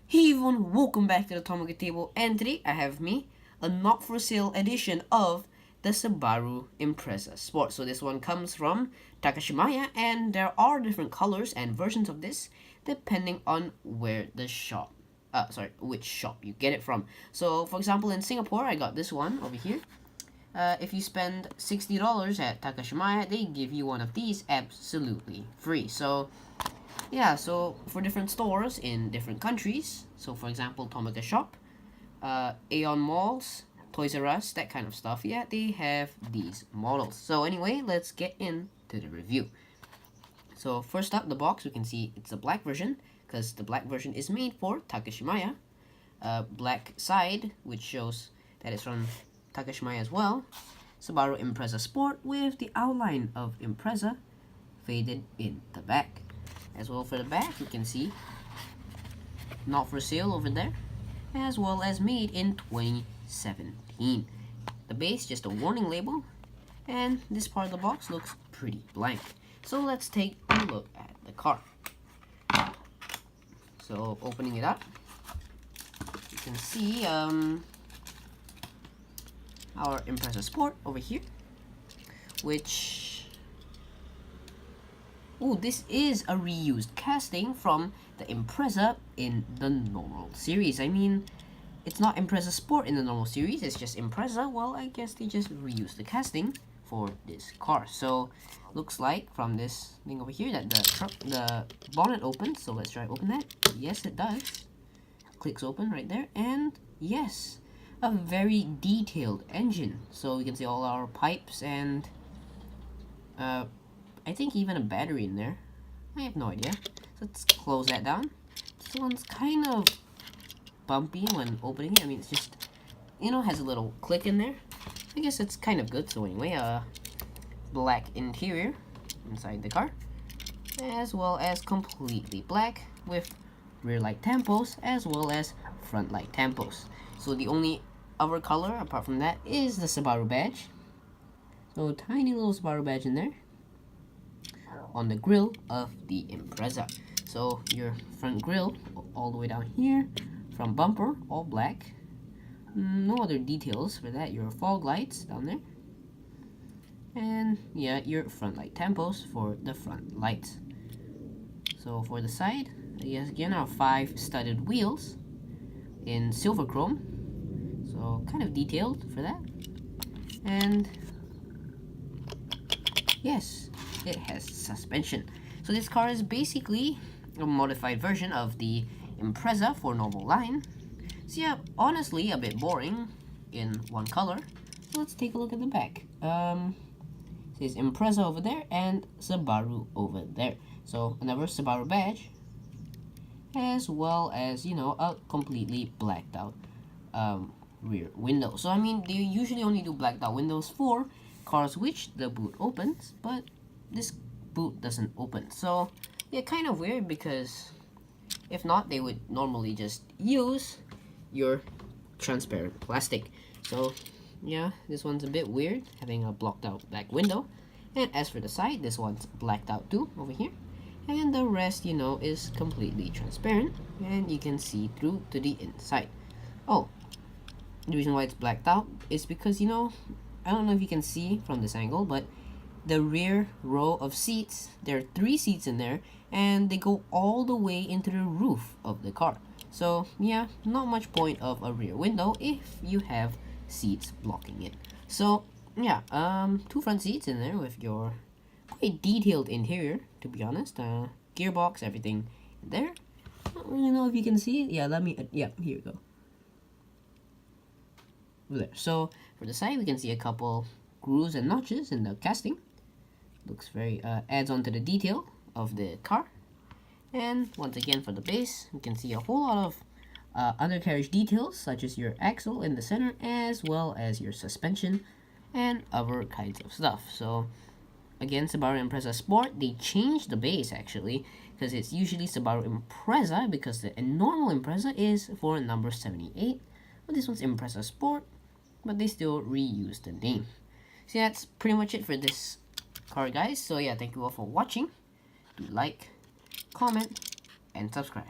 Hey everyone, welcome back to the Tomica table, and today I have me a not for sale edition of the Subaru Impreza Sport. So this one comes from Takashimaya, and there are different colors and versions of this depending on where the shop which shop you get it from. So for example, in Singapore I got this one over here. If you spend $60 at Takashimaya, they give you one of these absolutely free. So yeah, so for different stores in different countries, so for example, Tomica Shop, Aeon Malls, Toys R Us, that kind of stuff, yeah, they have these models. So anyway, let's get into the review. So first up, the box, we can see it's a black version, because the black version is made for Takashimaya. Black side, which shows that it's from Takashimaya as well. Subaru Impreza Sport with the outline of Impreza faded in the back. As well for the back, you can see not for sale over there, as well as made in 2017. The base, just a warning label, and this part of the box looks pretty blank. So let's take a look at the car. So opening it up, you can see our Impreza Sport over here, which this is a reused casting from the Impreza in the normal series. I mean, it's not Impreza Sport in the normal series, it's just Impreza. Well, I guess they just reused the casting for this car. So, looks like from this thing over here that the bonnet opens. So let's try open that. Yes, it does. Clicks open right there, and yes, a very detailed engine. So you can see all our pipes and I think even a battery in there. I have no idea. So let's close that down. This one's kind of bumpy when opening it. I mean, it's just, has a little click in there. I guess it's kind of good. So anyway, black interior inside the car, as well as completely black with rear light tampos as well as front light tampos. So the only other color apart from that is the Subaru badge. So tiny little Subaru badge in there on the grill of the Impreza. So your front grill all the way down here, from bumper, all black. No other details for that. Your fog lights down there. And yeah, your front light tampos for the front lights. So for the side, yes, again, our 5 studded wheels in silver chrome. So kind of detailed for that. And yes, it has suspension. So this car is basically a modified version of the Impreza for normal line. So yeah, honestly a bit boring in one color. So let's take a look at the back. It says Impreza over there and Subaru over there. So another Subaru badge, as well as a completely blacked out rear window. So I mean, they usually only do blacked out windows for cars which the boot opens, but this boot doesn't open. So yeah, kind of weird, because if not, they would normally just use your transparent plastic. So yeah, this one's a bit weird, having a blocked out back window. And as for the side, this one's blacked out too over here, and the rest is completely transparent and you can see through to the inside. Oh, the reason why it's blacked out is because I don't know if you can see from this angle, but the rear row of seats, there are 3 seats in there, and they go all the way into the roof of the car. So yeah, not much point of a rear window if you have seats blocking it. So yeah, 2 front seats in there with your quite detailed interior, to be honest. Gearbox, everything there. I don't really know if you can see it. Yeah, here we go. There. So for the side, we can see a couple grooves and notches in the casting. Looks very adds on to the detail of the car. And once again, for the base, you can see a whole lot of undercarriage details, such as your axle in the center, as well as your suspension and other kinds of stuff. So again, Subaru Impreza Sport, they changed the base actually, because it's usually Subaru Impreza, because the normal Impreza is for number 78, but this one's Impreza Sport, but they still reuse the name. So yeah, that's pretty much it for this car, guys. So yeah, thank you all for watching. Do like, comment, and subscribe.